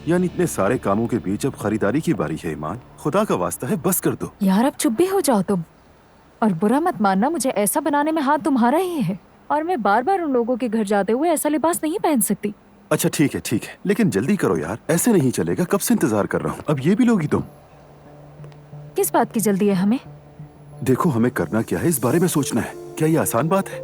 यानी इतने सारे कामों के बीच अब खरीदारी की बारी है। ईमान, खुदा का वास्ता है बस कर दो। यार अब चुप भी हो जाओ तुम। और बुरा मत मानना, मुझे ऐसा बनाने में हाथ तुम्हारा ही है। और मैं बार बार उन लोगों के घर जाते हुए ऐसा लिबास नहीं पहन सकती। अच्छा ठीक है, लेकिन जल्दी करो यार, ऐसे नहीं चलेगा। कब से इंतजार कर रहा हूँ। अब ये भी लोगी तुम? किस बात की जल्दी है हमें? देखो, हमें करना क्या है इस बारे में सोचना है। क्या ये आसान बात है?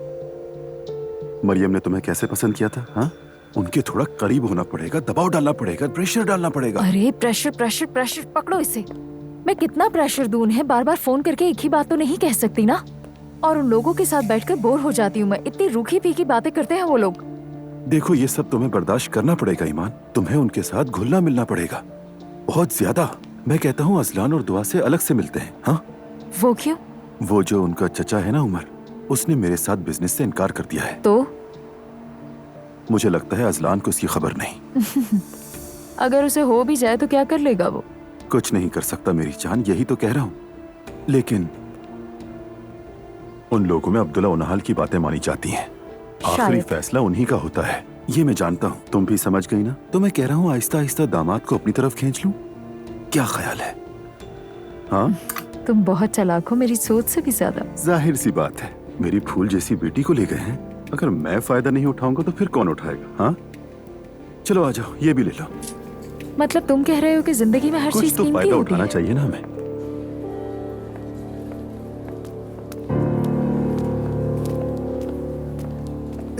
मरियम ने तुम्हें कैसे पसंद किया था? हाँ, उनके थोड़ा करीब होना पड़ेगा, दबाव डालना पड़ेगा, प्रेशर डालना पड़ेगा। अरे प्रेशर प्रेशर प्रेशर, पकड़ो इसे। मैं कितना प्रेशर दूं उन्हें? बार बार फोन करके एक ही बात तो नहीं कह सकती ना। और उन लोगों के साथ बैठकर बोर हो जाती हूँ मैं। इतनी रूखी फीकी बातें करते हैं वो लोग। देखो, ये सब तुम्हें बर्दाश्त करना पड़ेगा ईमान। तुम्हें उनके साथ घुलना मिलना पड़ेगा, बहुत ज्यादा। मैं कहता हूँ अजलान और दुआ से अलग से मिलते हैं। हाँ? वो क्यों? वो जो उनका चचा है ना उमर, उसने मेरे साथ बिजनेस से इनकार कर दिया है। तो मुझे लगता है अजलान को इसकी खबर नहीं। अगर उसे हो भी जाए तो क्या कर लेगा वो? कुछ नहीं कर सकता मेरी जान, यही तो कह रहा हूँ। लेकिन उन लोगों में अब्दुल्ला उनहाल की बातें मानी जाती हैं। आखिरी फैसला उन्हीं का होता है, ये मैं जानता हूँ। तुम भी समझ गई ना? तो मैं कह रहा हूँ आहिस्ता आहिस्ता दामाद को अपनी तरफ खींच लूं। क्या ख्याल है? हाँ, तुम बहुत चालाक हो, मेरी सोच से भी ज्यादा। जाहिर सी बात है, मेरी फूल जैसी बेटी को ले गए हैं। अगर मैं फायदा नहीं उठाऊंगा तो फिर कौन उठाएगा? हाँ, चलो आ जाओ, ये भी ले लो। मतलब तुम कह रहे हो कि जिंदगी में हर कुछ चीज तो कीमती फायदा होती उठाना है? चाहिए ना हमें।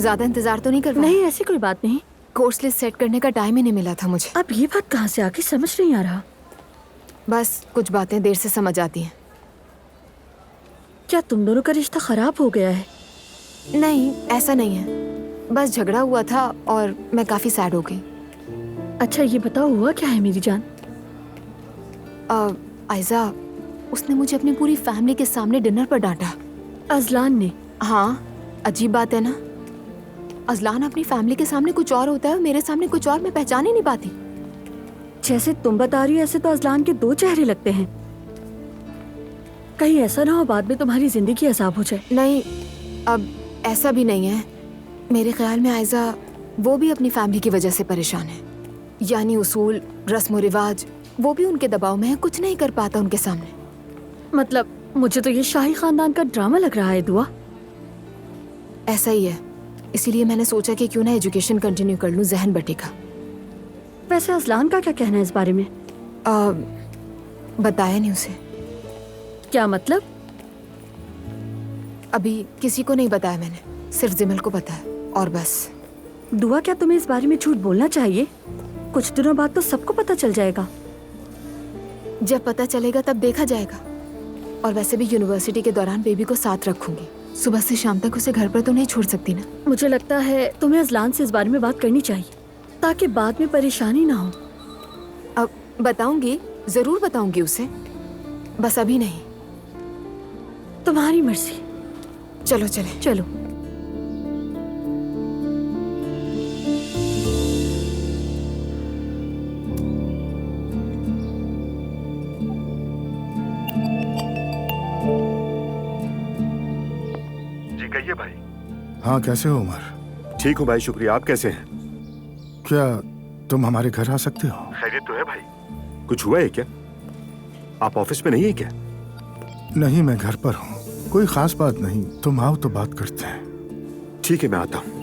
ज्यादा इंतजार तो नहीं कर? नहीं, ऐसी कोई बात नहीं। कोर्स लिस्ट सेट करने का टाइम ही नहीं मिला था मुझे। अब ये बात कहाँ से आके समझ नहीं आ रहा। बस कुछ बातें देर से समझ आती हैं। क्या तुम दोनों का रिश्ता खराब हो गया है? नहीं, ऐसा नहीं है। बस झगड़ा हुआ था और मैं काफी सैड हो गई। अच्छा ये बताओ, हुआ क्या है मेरी जान? आयजा, उसने मुझे अपनी पूरी फैमिली के सामने डिनर पर डांटा। अजलान ने? हाँ, अजीब बात है ना। अजलान अपनी फैमिली के सामने कुछ और होता है और मेरे सामने कुछ और, मैं पहचान ही नहीं पाती। जैसे तुम बता रही हो ऐसे तो अजलान के दो चेहरे लगते हैं। कहीं ऐसा ना हो बाद में तुम्हारी जिंदगी अजाब हो जाए। नहीं, अब ऐसा भी नहीं है। मेरे ख्याल में आयजा वो भी अपनी फैमिली की वजह से परेशान है। यानी उसूल, रस्म और रिवाज, वो भी उनके दबाव में है, कुछ नहीं कर पाता उनके सामने। मतलब मुझे तो ये शाही खानदान का ड्रामा लग रहा है दुआ। ऐसा ही है, इसीलिए मैंने सोचा कि क्यों ना एजुकेशन कंटिन्यू कर लूं, जहन बटेगा। वैसे अजलान का क्या कहना है इस बारे में? बताया नहीं उसे। क्या मतलब? अभी किसी को नहीं बताया मैंने, सिर्फ जिमल को बताया और बस। दुआ, क्या तुम्हें इस बारे में झूठ बोलना चाहिए? कुछ दिनों बाद तो सबको पता चल जाएगा। जब पता चलेगा तब देखा जाएगा। और वैसे भी यूनिवर्सिटी के दौरान बेबी को साथ रखूंगी। सुबह से शाम तक उसे घर पर तो नहीं छोड़ सकती ना। मुझे लगता है तुम्हें अजलान से इस बारे में बात करनी चाहिए ताकि बाद में परेशानी ना हो। अब बताऊंगी, जरूर बताऊंगी उसे, बस अभी नहीं। तुम्हारी मर्जी। चलो चले। चलो। जी कहिए भाई। हाँ, कैसे हो उमर? ठीक हूँ भाई, शुक्रिया। आप कैसे हैं? क्या तुम हमारे घर आ सकते हो? खैरियत तो है भाई? कुछ हुआ है क्या? आप ऑफिस में नहीं है क्या? नहीं, मैं घर पर हूँ। कोई खास बात नहीं, तुम आओ तो बात करते हैं। ठीक है, मैं आता हूँ।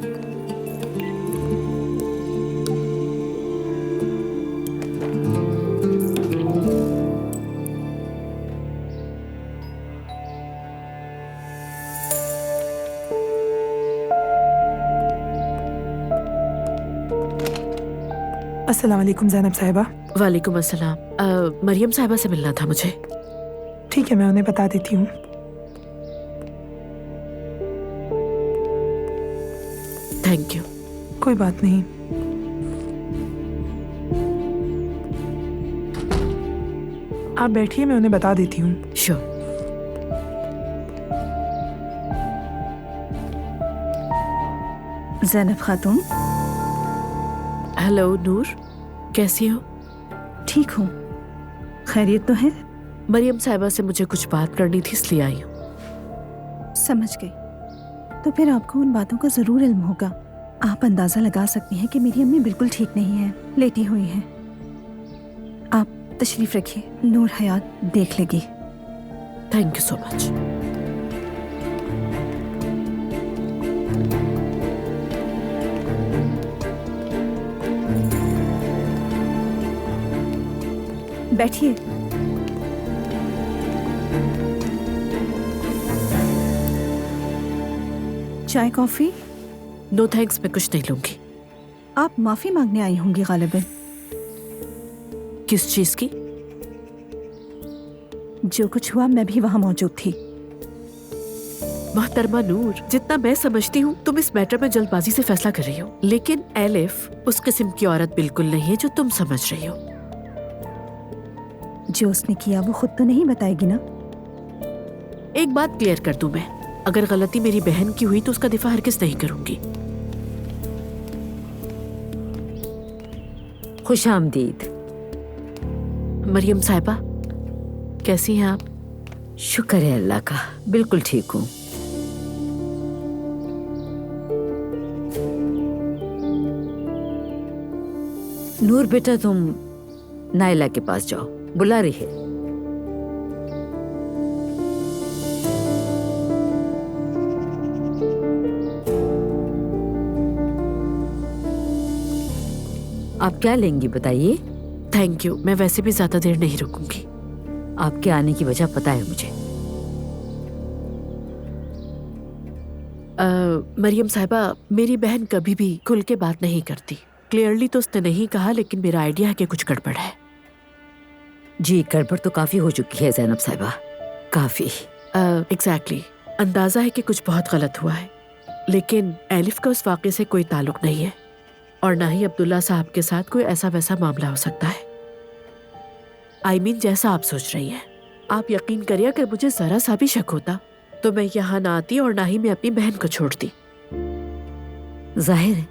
अस्सलाम वालेकुम ज़ैनब साहिबा। वालेकुम अस्सलाम। मरियम साहिबा से मिलना था मुझे। ठीक है, मैं उन्हें बता देती हूँ। Thank you. कोई बात नहीं। आप बैठिए, मैं उन्हें बता देती हूँ। श्योर। ज़ैनब खातून। हेलो नूर, कैसी हो? ठीक हूँ, खैरियत तो है? मरियम साहिबा से मुझे कुछ बात करनी थी, इसलिए आई हूँ। समझ गई। तो फिर आपको उन बातों का जरूर इल्म होगा। आप अंदाजा लगा सकती हैं कि मेरी अम्मी बिल्कुल ठीक नहीं है, लेटी हुई हैं। तशरीफ रखिए, नूर हयात देख लेगी। Thank you so much. बैठिए। चाय कॉफी? नो थैंक्स, मैं कुछ नहीं लूंगी। आप माफी मांगने आई होंगी गालिबन। किस चीज की? जो कुछ हुआ मैं भी वहां मौजूद थी। मोहतरमा नूर, जितना मैं समझती हूँ तुम इस मैटर में जल्दबाजी से फैसला कर रही हो, लेकिन एलिफ उस किस्म की औरत बिल्कुल नहीं है जो तुम समझ रही हो। जो उसने किया वो खुद तो नहीं बताएगी ना। एक बात क्लियर कर दूं मैं, अगर गलती मेरी बहन की हुई तो उसका दिफा हरगिज़ नहीं करूंगी। खुश आमदीद। मरियम साहिबा, कैसी हैं आप? शुक्र है अल्लाह का, बिल्कुल ठीक हूँ। नूर बेटा, तुम नायला के पास जाओ, बुला रही है। आप क्या लेंगी बताइए? थैंक यू, मैं वैसे भी ज्यादा देर नहीं रुकूंगी। आपके आने की वजह पता है मुझे। मरियम साहिबा, मेरी बहन कभी भी खुल के बात नहीं करती। क्लियरली तो उसने नहीं कहा, लेकिन मेरा आइडिया है कि कुछ गड़बड़ है। जी, गड़बड़ तो काफी हो चुकी है ज़ैनब साहिबा, काफी। एग्जैक्टली, अंदाजा है कि कुछ बहुत गलत हुआ है, लेकिन एलिफ का उस वाक़े से कोई ताल्लुक नहीं है और ना ही अब्दुल्ला साहब के साथ कोई ऐसा वैसा मामला हो सकता है। I mean, जैसा आप सोच रही हैं। आप यकीन करिए, अगर मुझे जरा सा भी शक होता तो मैं यहाँ ना आती और ना ही मैं अपनी बहन को छोड़ती। जाहिर है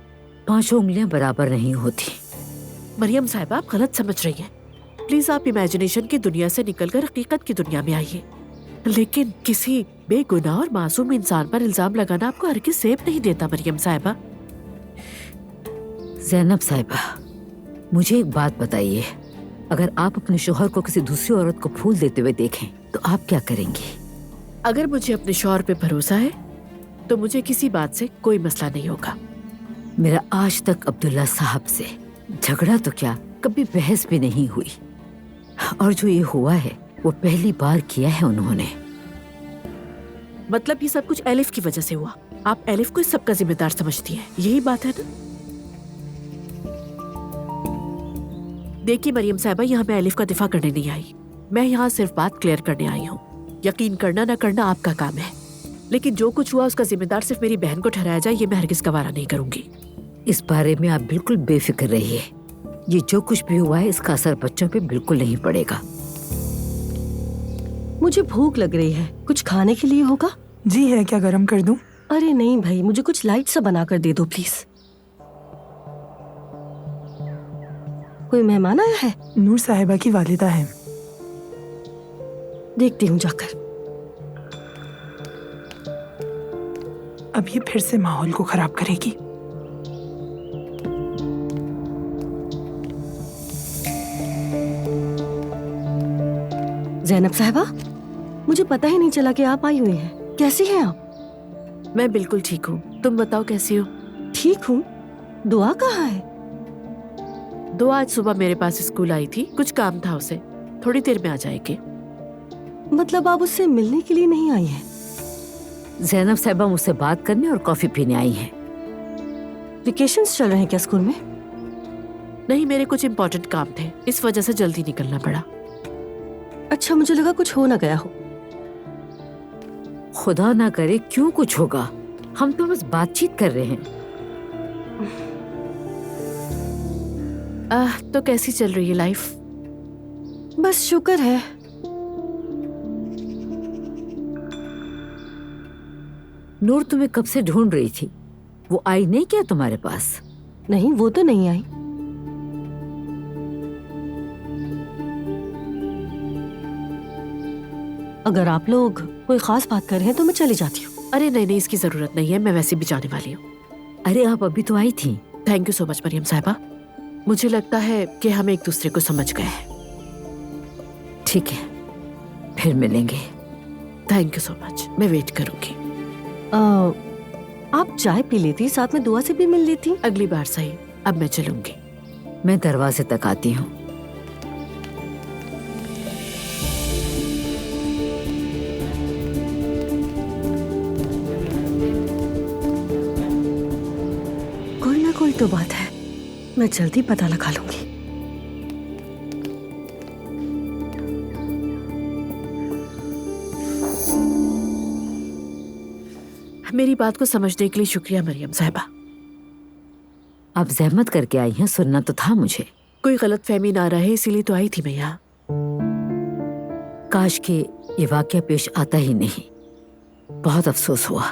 5 उंगलियां बराबर नहीं होती। मरियम साहिबा, आप गलत समझ रही हैं। प्लीज आप इमेजिनेशन की दुनिया से निकलकर हकीकत की दुनिया में आइए। लेकिन किसी बेगुनाह और मासूम इंसान पर इल्जाम लगाना आपको हरगिज़ सेफ नहीं देता मरियम साहिबा। ज़ैनब साहिबा, मुझे एक बात बताइए, अगर आप अपने शोहर को किसी दूसरी औरत को फूल देते हुए देखें तो आप क्या करेंगी? अगर मुझे अपने शौहर पे भरोसा है तो मुझे किसी बात से कोई मसला नहीं होगा। मेरा आज तक अब्दुल्ला साहब से झगड़ा तो क्या, कभी बहस भी नहीं हुई, और जो ये हुआ है वो पहली बार किया है उन्होंने। मतलब ये सब कुछ एलिफ की वजह से हुआ। आप एलिफ को इस सब का जिम्मेदार समझती हैं, यही बात है ना? देखिए मरियम साहिबा, यहाँ मैं एलिफ का दिफा करने नहीं आई, मैं यहाँ सिर्फ बात क्लियर करने आई हूँ। यकीन करना ना करना आपका काम है, लेकिन जो कुछ हुआ उसका जिम्मेदार सिर्फ मेरी बहन को ठहराया जाए, ये मैं हरगिज़ गवारा नहीं करूंगी। इस बारे में आप बिल्कुल बेफिक्र रहिए। ये जो कुछ भी हुआ है इसका असर बच्चों पे बिल्कुल नहीं पड़ेगा। मुझे भूख लग रही है, कुछ खाने के लिए होगा? जी है, क्या गरम कर दूं? अरे नहीं भाई, मुझे कुछ लाइट सा बना कर दे दो प्लीज। कोई मेहमान आया है? नूर साहिबा की वालिदा है। देखती हूँ जाकर। अब ये फिर से माहौल को खराब करेगी। ज़ैनब साहिबा, मुझे पता ही नहीं चला कि आप आई हुई हैं। कैसी हैं आप? मैं बिल्कुल ठीक हूँ, तुम बताओ कैसी हो? ठीक हूँ। दुआ कहाँ है? दुआ आज सुबह मेरे पास स्कूल आई थी, कुछ काम था उसे, थोड़ी देर में आ जाएगी। मतलब आप उससे मिलने के लिए नहीं आई हैं? ज़ैनब साहिबा मुझसे बात करने और कॉफी पीने आई हैं। वेकेशंस चल रहे हैं क्या स्कूल में? नहीं, मेरे कुछ इम्पोर्टेंट काम थे, इस वजह से जल्दी निकलना पड़ा। अच्छा, मुझे लगा कुछ हो ना गया हो। खुदा ना करे, क्यों कुछ होगा, हम तो बस बातचीत कर रहे हैं। तो कैसी चल रही है लाइफ? बस शुक्र है। नूर तुम्हें कब से ढूंढ रही थी, वो आई नहीं क्या तुम्हारे पास? नहीं, वो तो नहीं आई। अगर आप लोग कोई खास बात कर रहे हैं तो मैं चली जाती हूँ। अरे नहीं नहीं, इसकी जरूरत नहीं है, मैं वैसे भी जाने वाली हूँ। अरे आप अभी तो आई थी। Thank you so much Maryam Sahiba, मुझे लगता है कि हम एक दूसरे को समझ गए हैं। ठीक है, फिर मिलेंगे। थैंक यू सो मच, मैं वेट करूंगी। आप चाय पी लेती, साथ में दुआ से भी मिल लेती। अगली बार सही, अब मैं चलूंगी। मैं दरवाजे तक आती हूँ। कोई ना कोई तो बात है, मैं जल्दी पता लगा लूंगी। मेरी बात को समझने के लिए शुक्रिया मरियम साहिबा। आप जहमत करके आई हैं, सुनना तो था मुझे। कोई गलतफहमी ना रहे इसीलिए तो आई थी मैं यहाँ। काश के ये वाकया पेश आता ही नहीं। बहुत अफसोस हुआ।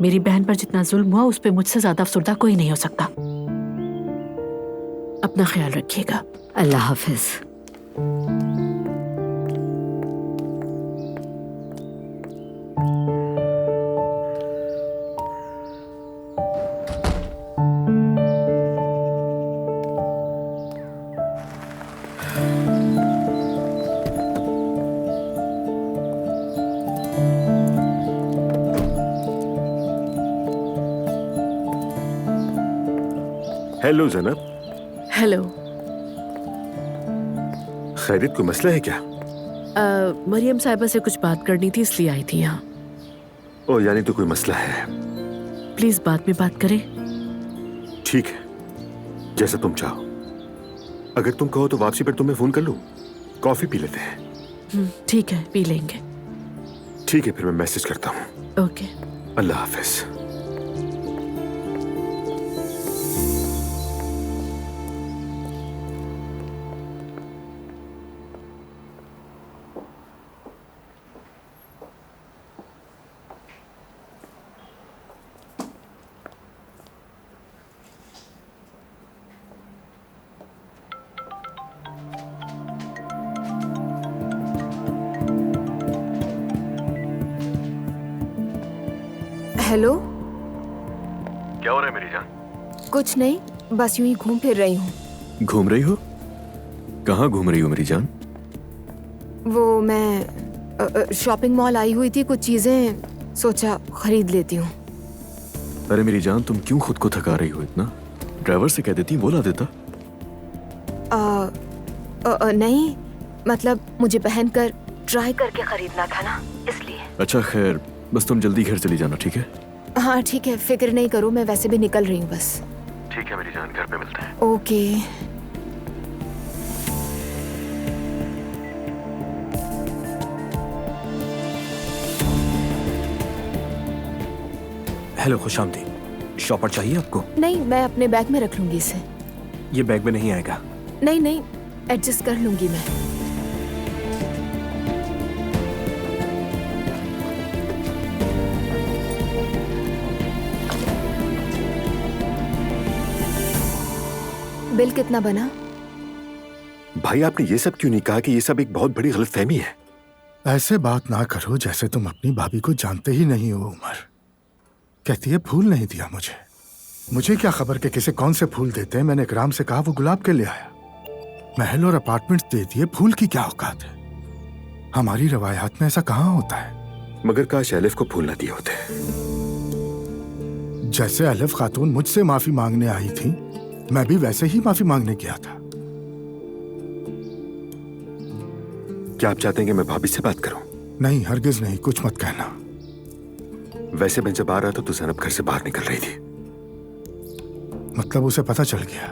मेरी बहन पर जितना जुल्म हुआ उस पे मुझसे ज्यादा अफसुर्दा कोई नहीं हो सकता। अपना ख्याल रखिएगा। अल्लाह हाफिज। हेलो जैनब। हेलो। खैरियत, कोई मसला है क्या? मरियम साहिबा से कुछ बात करनी थी इसलिए आई थी यहाँ। ओ, यानी तो कोई मसला है। प्लीज बाद में बात करें। ठीक है, जैसा तुम चाहो। अगर तुम कहो तो वापसी पर तुम्हें फोन कर लूं। कॉफी पी लेते हैं। ठीक है, पी लेंगे। ठीक है, फिर मैं मैसेज करता हूँ। ओके। अल्लाह हाफिज। हेलो। क्या हो रहा है मेरी जान? कुछ नहीं, बस यूं ही घूम फिर रही हूँ। घूम रही हो? कहाँ घूम रही हो मेरी जान? वो मैं शॉपिंग मॉल आई हुई थी, कुछ चीजें सोचा खरीद लेती हूँ। अरे मेरी जान, तुम क्यों खुद को थका रही हो इतना? ड्राइवर से कह देती, वो ला देता। नहीं, मतलब मुझे पहनकर ट्राई करके खरीदना था ना, इसलिए। अच्छा खैर, बस तुम जल्दी घर चली जाना, ठीक है? हाँ ठीक है, फिक्र नहीं करो, मैं वैसे भी निकल रही हूँ बस। ठीक है मेरी जान, घर पे मिलते हैं। ओके। हेलो खुशामदी, शॉपर चाहिए आपको? नहीं, मैं अपने बैग में रख लूंगी इसे। ये बैग में नहीं आएगा। नहीं नहीं, एडजस्ट कर लूंगी मैं। बिल कितना बना? भाई, आपने ये सब क्यों नहीं कहा कि ये सब एक बहुत बड़ी गलतफहमी है? ऐसे बात ना करो जैसे तुम अपनी भाभी को जानते ही नहीं हो। उमर कहती है फूल नहीं दिया मुझे। मुझे क्या खबर कि किसे कौन से फूल देते हैं। मैंने इकराम से कहा, वो गुलाब के ले आया। महल और अपार्टमेंट्स दे दिए, फूल की क्या औकात है? हमारी रवायात में ऐसा कहाँ होता है? मगर काश एलिफ को फूल ना दिए होते। जैसे एलिफ खातून मुझसे माफी मांगने आई थी, मैं भी वैसे ही माफी मांगने गया था। क्या आप चाहते हैं कि मैं भाभी से बात करूं? नहीं, हरगिज नहीं, कुछ मत कहना। वैसे मैं जब आ रहा था तो ज़ैनब घर से बाहर निकल रही थी। मतलब उसे पता चल गया?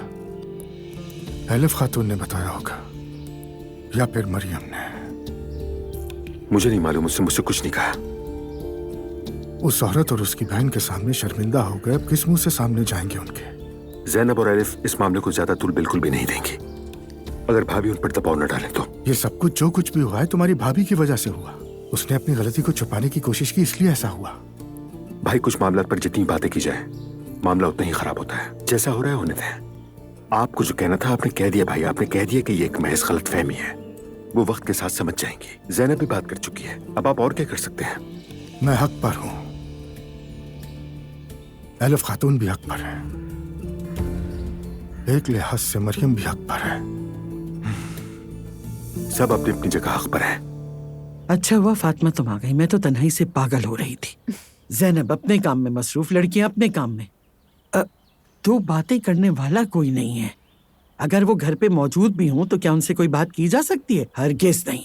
एलिफ खातून ने बताया होगा या फिर मरियम ने? मुझे नहीं मालूम, उसने मुझसे कुछ नहीं कहा। उस औरत और उसकी बहन के सामने शर्मिंदा हो गए, अब किस मुंह से सामने जाएंगे उनके? ज़ैनब और एलिफ इस मामले को ज्यादा तूल बिल्कुल भी नहीं देंगी, अगर भाभी उन पर दबाव न डाले तो। ये सब कुछ जो कुछ भी हुआ है तुम्हारी भाभी की वजह से हुआ। उसने अपनी गलती को छुपाने की कोशिश की, इसलिए ऐसा हुआ। भाई, कुछ मामलों पर जितनी बातें की जाए मामला उतना ही खराब होता है। जैसा हो रहा है होने दें। आपको जो कहना था आपने कह दिया भाई, आपने कह दिया कि ये एक महज गलतफहमी है। वो वक्त के साथ समझ जाएंगी। ज़ैनब भी बात कर चुकी है, अब आप और क्या कर सकते हैं? मैं हक पर हूं, एलिफ खातून भी हक पर है, एक लिहाज से मरियम भी हक पर है। सब अपनी अपनी जगह हक पर है। अच्छा हुआ फातिमा तुम आ गई, मैं तो तन्हाई से पागल हो रही थी। ज़ैनब अपने काम में मसरूफ, लड़कियां अपने काम में। तो बातें करने वाला कोई नहीं है। अगर वो घर पे मौजूद भी हों तो क्या उनसे कोई बात की जा सकती है? हरगिज़ नहीं।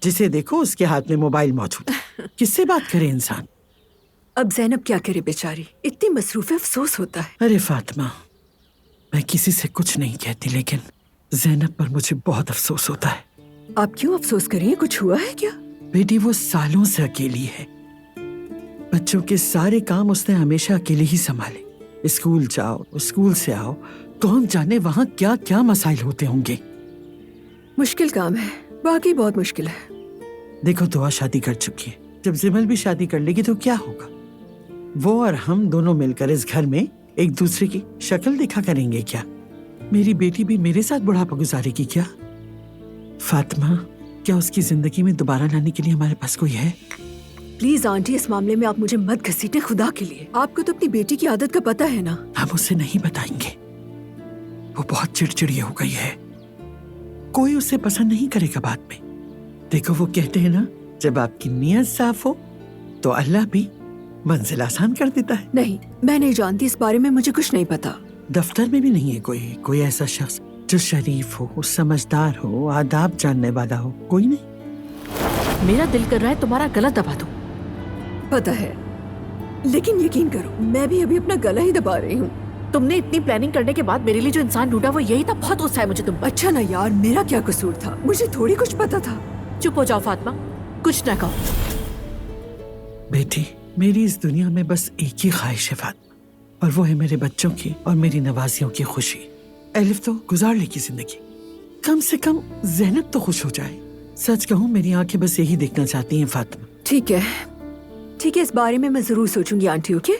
जिसे देखो उसके हाथ में मोबाइल मौजूद है। किससे बात करे इंसान? अब ज़ैनब क्या करे बेचारी, इतनी मसरूफ है, अफसोस होता है। अरे फातिमा, मैं किसी से कुछ नहीं कहती, लेकिन ज़ैनब पर मुझे बहुत अफसोस होता है। आप क्यों अफसोस करिए, कुछ हुआ है क्या? बेटी वो सालों से अकेली है। बच्चों के सारे काम उसने हमेशा अकेले ही संभाले। स्कूल जाओ, स्कूल से आओ, कौन जाने वहाँ क्या क्या मसाइल होते होंगे। मुश्किल काम है, वाकई बहुत मुश्किल है। देखो दुआ शादी कर चुकी है, जब जिमल भी शादी कर लेगी तो क्या होगा? वो और हम दोनों मिलकर इस घर में एक दूसरे की शक्ल दिखा करेंगे क्या? मेरी बेटी भी मेरे साथ बुढ़ापा गुजारेगी क्या? फातिमा, क्या उसकी जिंदगी में दोबारा लाने के लिए हमारे पास कोई है? प्लीज आंटी, इस मामले में आप मुझे मत घसीटें, खुदा के लिए। आपको तो अपनी बेटी की आदत का पता है ना। हम उसे नहीं बताएंगे, वो बहुत चिड़चिड़ी हो गई है। कोई उसे पसंद नहीं करेगा बाद में। देखो वो कहते हैं ना, जब आपकी नीयत साफ हो तो अल्लाह भी मंजिल आसान कर देता है। नहीं, मैं नहीं जानती इस बारे में, मुझे कुछ नहीं पता। दफ्तर में भी नहीं है कोई ऐसा शख्स जो शरीफ हो, समझदार हो, आदाब जानने वाला हो? कोई नहीं। मेरा दिल कर रहा है तुम्हारा गला दबा दूं। पता है, लेकिन यकीन करो मैं भी अभी अपना गला ही दबा रही हूँ। तुमने इतनी प्लानिंग करने के बाद मेरे लिए जो इंसान ढूंढा वो यही था। बहुत गुस्सा है मुझे तुम पर। अच्छा ना यार, मेरा क्या कसूर था? मुझे थोड़ी कुछ पता था। चुप हो जाओ फातिमा, कुछ ना कहो। बेटी, मेरी इस दुनिया में बस एक ही ख्वाहिश है फातिमा, और वो है मेरे बच्चों की और मेरी नवाजियों की खुशी। एलिफ तो गुजार लेगी जिंदगी, कम से कम ज़ैनब तो खुश हो जाए। सच कहूँ मेरी आंखें बस यही देखना चाहती हैं फातिमा। ठीक है, इस बारे में मैं जरूर सोचूंगी आंटी। ओके?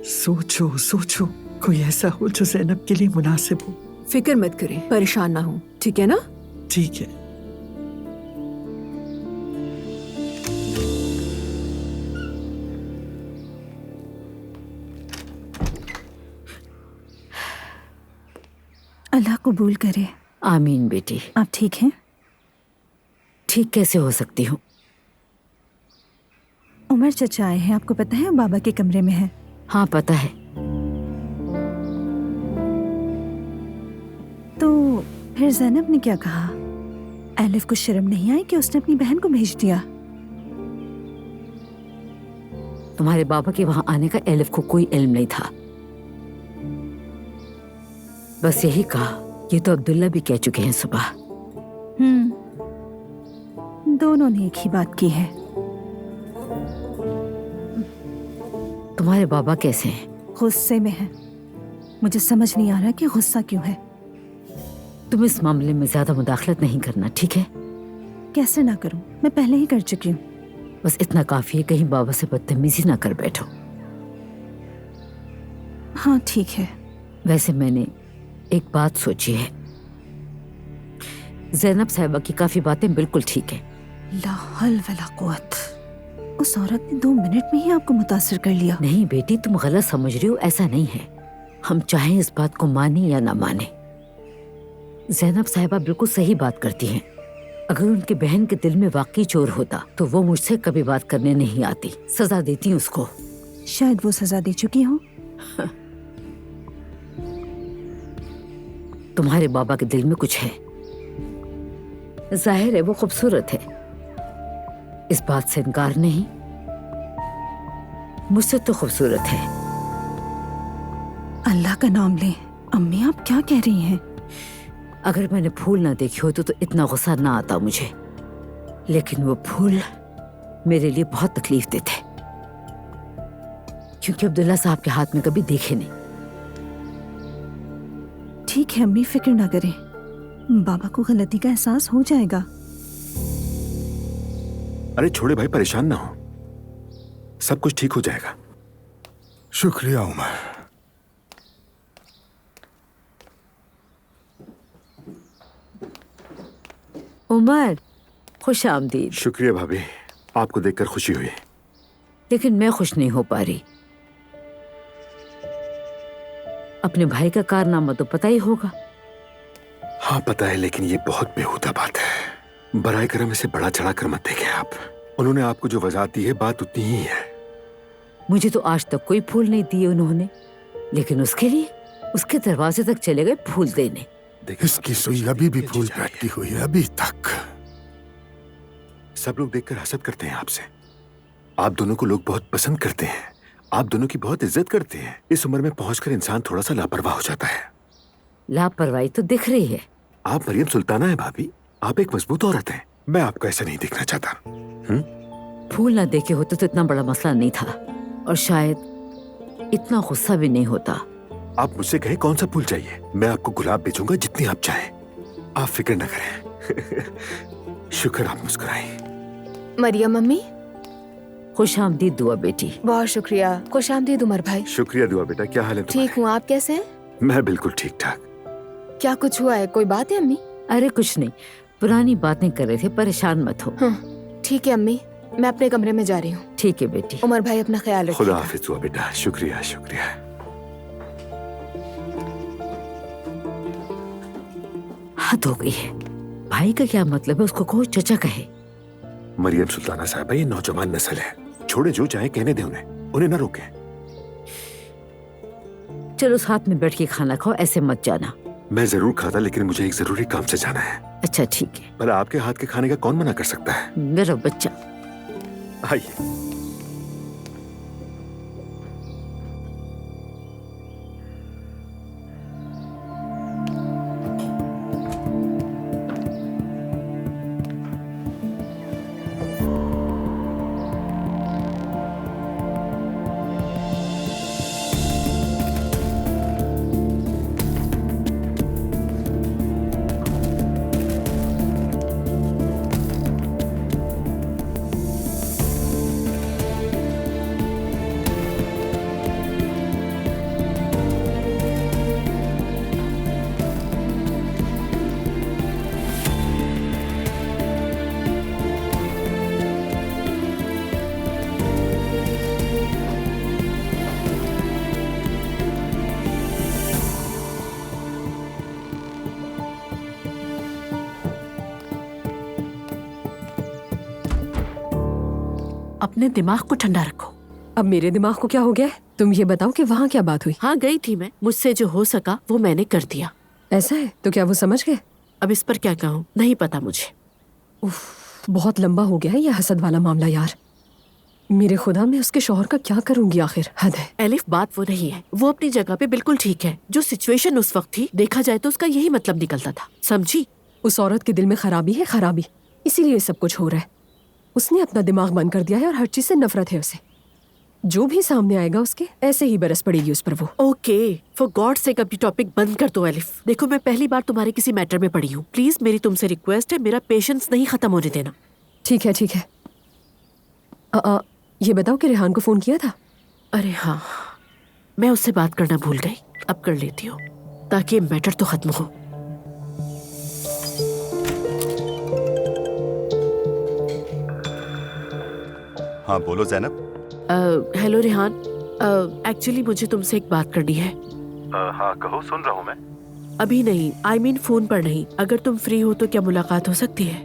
सोचो कोई ऐसा हो जो ज़ैनब के लिए मुनासिब हो। फिक्र मत करें, परेशान ना हो, ठीक है ना? ठीक है। अल्लाह कबूल करे। आमीन बेटी। आप ठीक हैं? ठीक कैसे हो सकती हूँ? उमर चचा आए हैं, आपको पता है, बाबा के कमरे में है। हाँ पता है। तो फिर ज़ैनब ने क्या कहा? एलिफ को शर्म नहीं आई कि उसने अपनी बहन को भेज दिया? तुम्हारे बाबा के वहां आने का एलिफ को कोई इल्म नहीं था। बस यही कहा। ये तो अब्दुल्ला भी कह चुके हैं सुबह। दोनों ने एक ही बात की है। तुम्हारे बाबा कैसे हैं? गुस्से में है। मुझे समझ नहीं आ रहा कि गुस्सा क्यों है। तुम इस मामले में ज्यादा मुदाखलत नहीं करना, ठीक है? कैसे ना करूं? मैं पहले ही कर चुकी हूँ। बस इतना काफी है, कहीं बाबा से बदतमीजी ना कर बैठो। हाँ ठीक है। वैसे मैंने एक बात सोची है। ज़ैनब साहिबा की काफी बातें बिल्कुल ठीक है। ला हौल वला कुव्वत। उस औरत ने 2 मिनट में ही आपको मुतासिर कर लिया। नहीं बेटी, तुम गलत समझ रही हो, ऐसा नहीं है। हम चाहें इस बात को माने या ना माने, ज़ैनब साहिबा बिल्कुल सही बात करती हैं। अगर उनकी बहन के दिल में वाकई चोर होता तो वो मुझसे कभी बात करने नहीं आती, सजा देती उसको। शायद वो सजा दे चुकी हो। तुम्हारे बाबा के दिल में कुछ है, जाहिर है वो खूबसूरत है, इस बात से इनकार नहीं। मुझसे तो खूबसूरत है। अल्लाह का नाम ले। अम्मी आप क्या कह रही हैं? अगर मैंने फूल ना देखी होती तो इतना गुस्सा ना आता मुझे, लेकिन वो फूल मेरे लिए बहुत तकलीफ देते, क्योंकि अब्दुल्ला साहब के हाथ में कभी देखे नहीं। ठीक है अम्मी, फिक्र ना करें, बाबा को गलती का एहसास हो जाएगा। अरे छोड़े भाई, परेशान ना हो, सब कुछ ठीक हो जाएगा। शुक्रिया उमर। उमर, खुश आमदीद। शुक्रिया भाभी, आपको देखकर खुशी हुई। लेकिन मैं खुश नहीं हो पा रही। अपने भाई का कारनामा तो पता ही होगा। हाँ पता है, लेकिन ये बहुत बेहुदा बात है। बराए करम इसे बड़ा चढ़ा कर मत देखें आप। उन्होंने आपको जो वजाहत दी है बात उतनी ही है। मुझे तो आज तक कोई फूल नहीं दिए उन्होंने, लेकिन उसके लिए उसके दरवाजे तक चले गए फूल देने। इसकी सुई अभी भी फूल पे अटकी हुई है, अभी तक। सब लोग देखकर हसद करते हैं आपसे। आप दोनों को लोग बहुत पसंद करते हैं, आप दोनों की बहुत इज्जत करते हैं। इस उम्र में पहुंचकर इंसान थोड़ा सा लापरवाह हो जाता है। लापरवाही तो दिख रही है। आप मरियम सुल्ताना है भाभी, आप एक मजबूत औरत हैं। मैं आपको ऐसा नहीं देखना चाहता। फूल ना देखे होते तो इतना बड़ा मसला नहीं था, और शायद इतना गुस्सा भी नहीं होता। आप मुझसे कहें कौन सा फूल चाहिए, मैं आपको गुलाब बेचूंगा जितनी आप चाहें। आप फिक्र न करें। शुक्र आप मुस्कुराएं। मरियम मम्मी, खुशामदीद दुआ बेटी। बहुत शुक्रिया। खुशामदीद उमर भाई। शुक्रिया दुआ बेटा। क्या हाल है तुम्हारे? ठीक हूँ, आप कैसे हैं? मैं बिल्कुल ठीक ठाक। क्या कुछ हुआ है? कोई बात है अम्मी? अरे कुछ नहीं, पुरानी बातें कर रहे थे, परेशान मत हो। ठीक है अम्मी, मैं अपने कमरे में जा रही हूँ। ठीक है बेटी। उमर भाई अपना ख्याल रखिए। खुदा हाफिज दुआ बेटा। शुक्रिया शुक्रिया। हद हो गई है। भाई का क्या मतलब है? उसको कहो चचा कहे। मरियम सुल्ताना साहबा, ये नौजवान नस्ल है, छोड़े जो चाहे कहने दे उन्हें न रोकें। चलो साथ में बैठ के खाना खाओ, ऐसे मत जाना। मैं जरूर खाता, लेकिन मुझे एक जरूरी काम से जाना है। अच्छा ठीक है। भला आपके हाथ के खाने का कौन मना कर सकता है? मेरा बच्चा। आइए। अपने दिमाग को ठंडा रखो। अब मेरे दिमाग को क्या हो गया है? तुम ये बताओ कि वहाँ क्या बात हुई? हाँ गई थी मैं, मुझसे जो हो सका वो मैंने कर दिया। ऐसा है? तो क्या वो समझ गए? अब इस पर क्या कहूँ, नहीं पता मुझे। उफ, बहुत लंबा हो गया है ये हसद वाला मामला यार। मेरे खुदा, मैं उसके शौहर का क्या करूंगी आखिर? हद है। एलिफ, बात वो नहीं है, वो अपनी जगह पे बिल्कुल ठीक है। जो सिचुएशन उस वक्त थी, देखा जाए तो उसका यही मतलब निकलता था, समझी? उस औरत के दिल में खराबी है, खराबी, इसीलिए सब कुछ हो रहा है। उसने अपना दिमाग बंद कर दिया है और हर चीज से नफरत है उसे। जो भी सामने आएगा उसके ऐसे ही बरस पड़ेगी उस पर वो। ओके, फॉर गॉड से कभी टॉपिक बंद कर दो एलिफ। देखो, मैं पहली बार तुम्हारे किसी मैटर में पड़ी हूँ। प्लीज मेरी तुमसे रिक्वेस्ट है, मेरा पेशेंस नहीं खत्म होने देना। ठीक है ठीक है। ये बताओ कि रेहान को फोन किया था? अरे हाँ, मैं उससे बात करना भूल गई, अब कर लेती हूँ ताकि मैटर तो खत्म हो। हाँ बोलो ज़ैनब। हेलो रेहान, एक्चुअली मुझे तुमसे एक बात करनी है। हाँ कहो, सुन रहा हूँ मैं। अभी नहीं, आई मीन फोन पर नहीं। अगर तुम फ्री हो तो क्या मुलाकात हो सकती है?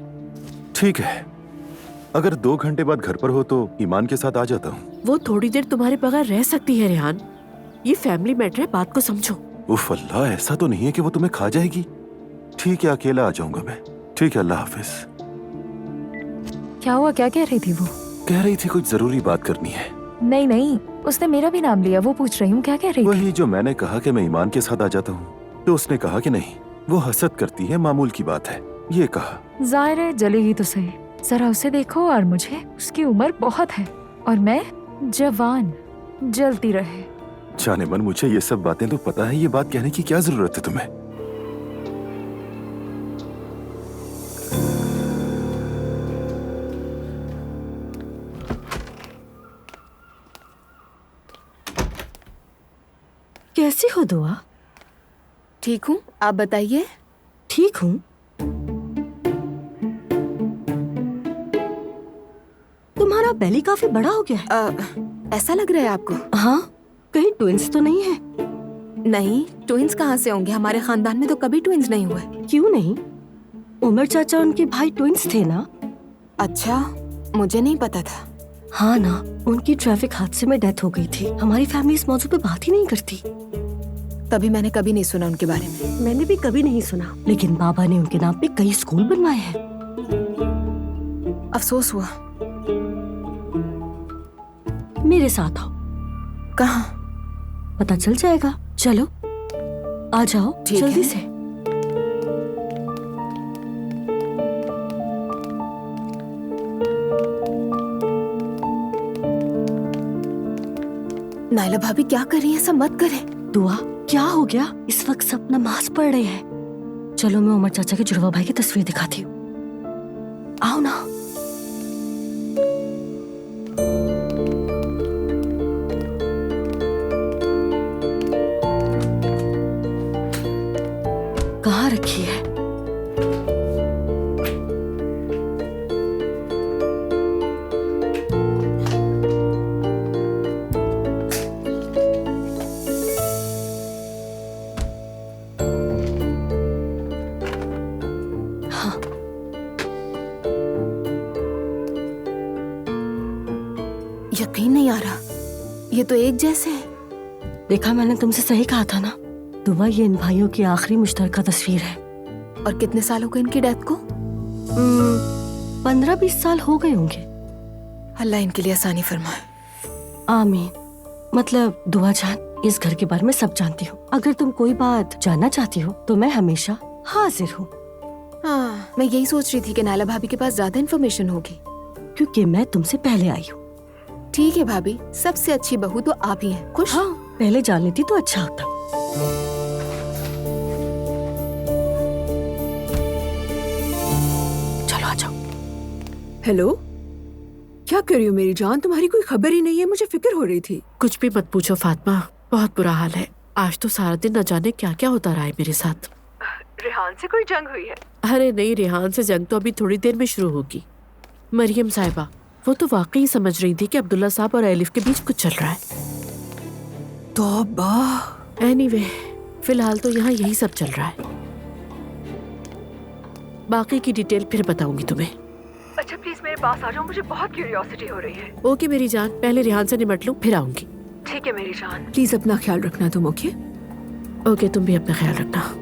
ठीक है, अगर 2 घंटे बाद घर पर हो तो ईमान के साथ आ जाता हूँ। वो थोड़ी देर तुम्हारे बगैर रह सकती है रेहान, ये फैमिली मैटर है, बात को समझो। उफ अल्लाह, ऐसा तो नहीं है कि वो तुम्हें खा जाएगी। ठीक है, अकेला आ जाऊंगा मैं। ठीक है, अल्लाह हाफिज। क्या हुआ? क्या कह रही थी वो? कह रही थी कुछ जरूरी बात करनी है। नहीं नहीं, उसने मेरा भी नाम लिया। वो पूछ रही हूँ क्या कह रही थी? वही जो मैंने कहा कि मैं ईमान के साथ आ जाता हूँ, तो उसने कहा कि नहीं, वो हसद करती है, मामूल की बात है, ये कहा। जाहिर है जलेगी तो सही। जरा उसे देखो और मुझे। उसकी उम्र बहुत है और मैं जवान। जलती रहे। जाने मन, मुझे ये सब बातें तो पता है, ये बात कहने की क्या जरूरत है तुम्हें? कैसी हो दुआ? ठीक हूँ, आप बताइए। ठीक हूँ। तुम्हारा बेली काफी बड़ा हो गया है। ऐसा लग रहा है आपको? हाँ, कहीं ट्विंस तो नहीं है? नहीं, ट्विंस कहाँ से होंगे? हमारे खानदान में तो कभी ट्विंस नहीं हुए। क्यों नहीं? उमर चाचा उनके भाई ट्विंस थे ना? अच्छा, मुझे नहीं पता था। हाँ ना, उनकी ट्रैफिक हादसे में डेथ हो गई थी। हमारी फैमिली इस मौजू पे बात ही नहीं करती। तभी मैंने कभी नहीं सुना उनके बारे में। मैंने भी कभी नहीं सुना, लेकिन बाबा ने उनके नाम पे कई स्कूल बनवाए हैं। अफसोस हुआ। मेरे साथ आओ। कहाँ? पता चल जाएगा। चलो आ जाओ जल्दी से। नायला भाभी क्या कर रही है? ऐसा मत करें। दुआ, क्या हो गया? इस वक्त सब नमाज पढ़ रहे हैं। चलो मैं उमर चाचा के जुड़वा भाई की तस्वीर दिखाती हूँ। आओ ना। कहाँ रखी है? यकीन नहीं आ रहा, ये तो एक जैसे हैं। देखा, मैंने तुमसे सही कहा था ना। दुआ, ये इन भाइयों की आखिरी मुश्तरका तस्वीर है। और कितने साल हो गए इनकी डेथ को? 15-20 साल हो गए होंगे। अल्लाह इनके लिए आसानी फरमाए। आमीन। मतलब दुआ जान, इस घर के बारे में सब जानती हूँ। अगर तुम कोई बात जानना चाहती हो तो मैं हमेशा हाजिर हूँ। हाँ, मैं यही सोच रही थी कि नायला भाभी के पास ज्यादा इन्फॉर्मेशन होगी, क्योंकि मैं तुमसे पहले आई हूँ। ठीक है भाभी, सबसे अच्छी बहू तो आप ही हैं। खुश? हाँ, पहले जान लेती तो अच्छा होता। चलो आ जाओ। हेलो, क्या कर रही हो मेरी जान? तुम्हारी कोई खबर ही नहीं है, मुझे फिक्र हो रही थी। कुछ भी मत पूछो फातिमा, बहुत बुरा हाल है। आज तो सारा दिन न जाने क्या क्या होता रहा है मेरे साथ। रेहान से कोई जंग हुई है? अरे नहीं, रेहान से जंग तो अभी थोड़ी देर में शुरू होगी। मरियम साहिबा, वो तो वाकई समझ रही थी कि अब्दुल्ला साहब और एलिफ के बीच कुछ चल रहा है। तौबा। एनीवे, फिलहाल तो यहाँ यही सब चल रहा है। बाकी की डिटेल फिर बताऊंगी तुम्हें। अच्छा प्लीज मेरे पास आ जाओ, मुझे बहुत क्यूरियोसिटी हो रही है। ओके मेरी जान, पहले रेहान से निपट लूं फिर आऊंगी। ठीक है मेरी जान, प्लीज अपना ख्याल रखना तुम। ओके ओके, तुम भी अपना ख्याल रखना।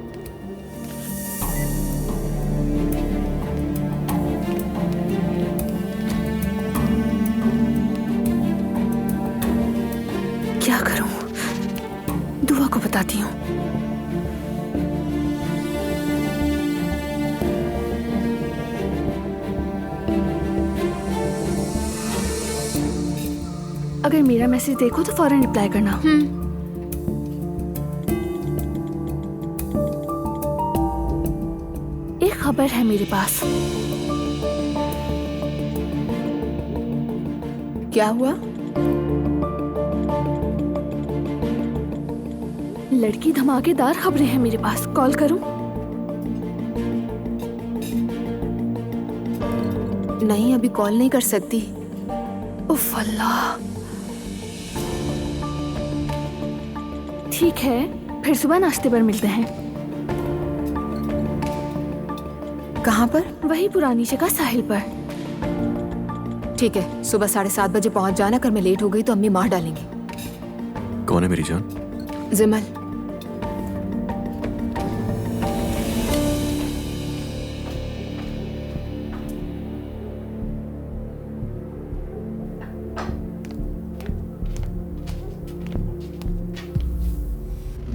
क्या करूं? दुआ को बताती हूँ। अगर मेरा मैसेज देखो तो फौरन रिप्लाई करना। एक खबर है मेरे पास। क्या हुआ? लड़की धमाकेदार खबरें हैं मेरे पास। कॉल करूं? नहीं, अभी कॉल नहीं कर सकती। उफ अल्लाह। ठीक है, फिर सुबह नाश्ते पर मिलते हैं। कहाँ पर? वही पुरानी जगह, साहिल पर। ठीक है, सुबह 7:30 बजे पहुंच जाना। अगर मैं लेट हो गई तो अम्मी मार डालेंगी। कौन है मेरी जान? जिमल।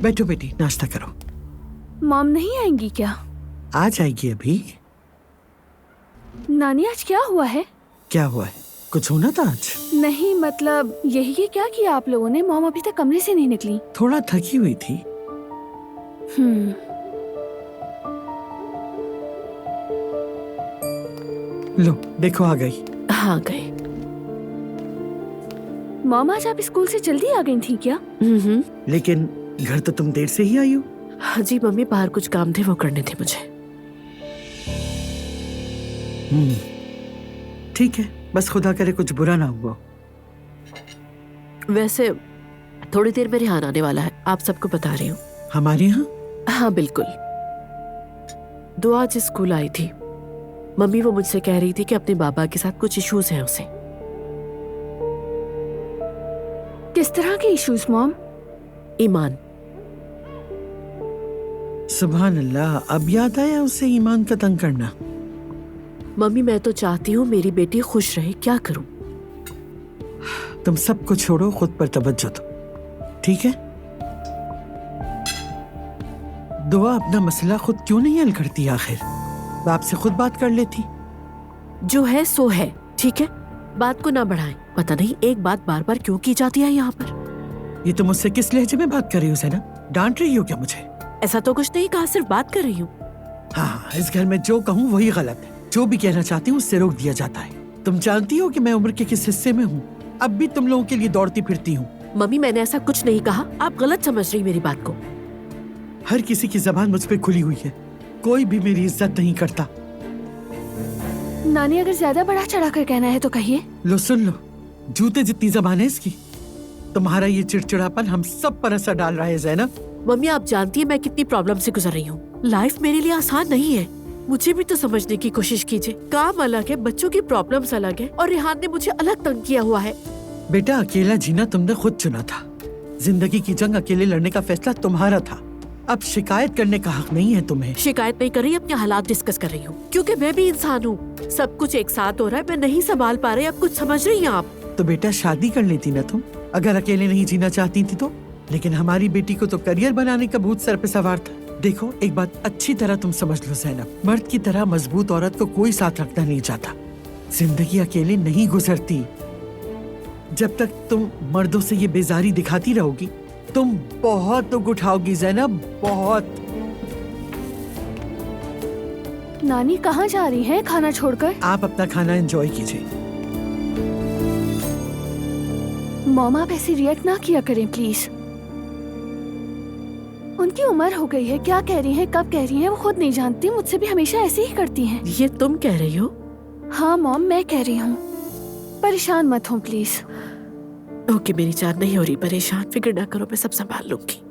बैठो बेटी, नाश्ता करो। मॉम नहीं आएंगी क्या? आ जाएगी अभी। नानी, आज क्या हुआ है? क्या हुआ है? कुछ होना था आज? नहीं, मतलब यही है, क्या किया आप लोगों ने? मॉम अभी तक कमरे से नहीं निकली। थोड़ा थकी हुई थी। लो देखो, आ गई। हाँ, आ गई। मॉम, आज आप स्कूल से जल्दी आ गई थी क्या? लेकिन घर तो तुम देर से ही आई हो। हाँ जी मम्मी, बाहर कुछ काम थे, वो करने थे मुझे। ठीक है, बस खुदा करे कुछ बुरा ना हुआ। वैसे थोड़ी देर में रेहान आने वाला है, आप सबको बता रही हूँ। हमारे यहाँ? हाँ बिल्कुल। दुआ आज स्कूल आई थी। मम्मी वो मुझसे कह रही थी कि अपने बाबा के साथ कुछ इश्यूज हैं उसे। किस तरह के इश्यूज मॉम? ईमान। सुभान अल्लाह, अब याद आया उसे ईमान का तंग करना। मम्मी मैं तो चाहती हूँ मेरी बेटी खुश रहे, क्या करूं? तुम सबको छोड़ो, खुद पर तवज्जो दो, ठीक है? दुआ अपना मसला खुद क्यों नहीं हल करती आखिर? बाप से खुद बात कर लेती। जो है सो है, ठीक है? बात को ना बढ़ाएं। पता नहीं एक बात बार बार क्यों की जाती है यहाँ पर। ये तुम मुझसे किस लहजे में बात कर रही हो ज़ैनब? डांट रही हो क्या मुझे? ऐसा तो कुछ नहीं कहा, सिर्फ बात कर रही हूँ। हाँ, इस घर में जो कहूँ वही गलत है। जो भी कहना चाहती हूँ उससे रोक दिया जाता है। तुम जानती हो कि मैं उम्र के किस हिस्से में हूँ? अब भी तुम लोगों के लिए दौड़ती फिरती हूँ। मम्मी मैंने ऐसा कुछ नहीं कहा, आप गलत समझ रही मेरी बात को। हर किसी की जबान मुझ पे खुली हुई है, कोई भी मेरी इज्जत नहीं करता। नानी अगर ज्यादा बढ़ा चढ़ा कर कहना है तो कहिए। लो सुन लो, जूते जितनी जबान है इसकी। तुम्हारा ये चिड़चिड़ापन हम सब पर असर डाल रहा है ज़ैनब। मम्मी आप जानती है मैं कितनी प्रॉब्लम से गुजर रही हूँ। लाइफ मेरे लिए आसान नहीं है, मुझे भी तो समझने की कोशिश कीजिए। काम अलग है, बच्चों की प्रॉब्लम्स अलग है, और रिहान ने मुझे अलग तंग किया हुआ है। बेटा अकेला जीना तुमने खुद चुना था। जिंदगी की जंग अकेले लड़ने का फैसला तुम्हारा था। अब शिकायत करने का हक नहीं है तुम्हें। शिकायत नहीं कर रही, अपने हालात डिस्कस कर रही हूँ, क्योंकि मैं भी इंसान हूँ। सब कुछ एक साथ हो रहा है, मैं नहीं संभाल पा रही। अब कुछ समझ रही हैं आप? तो बेटा शादी कर लेती ना तुम, अगर अकेले नहीं जीना चाहती थी तो। लेकिन हमारी बेटी को तो करियर बनाने का भूत सर पे सवार था। देखो एक बात अच्छी तरह तुम समझ लो ज़ैनब, मर्द की तरह मजबूत औरत को कोई साथ रखना नहीं चाहता। जिंदगी अकेले नहीं गुजरती। जब तक तुम मर्दों से ये बेजारी दिखाती रहोगी तुम बहुत दुख उठाओगी ज़ैनब, बहुत। नानी कहाँ जा रही हैं खाना छोड़कर? आप अपना खाना एंजॉय कीजिए। मॉम आप ऐसे रिएक्ट ना किया करें प्लीज। उनकी उम्र हो गई है, क्या कह रही हैं, कब कह रही हैं वो खुद नहीं जानती। मुझसे भी हमेशा ऐसे ही करती हैं। ये तुम कह रही हो? हाँ मॉम मैं कह रही हूँ। परेशान मत हो प्लीज। ओके मेरी जान, नहीं हो रही परेशान, फिक्र ना करो, मैं सब संभाल लूंगी।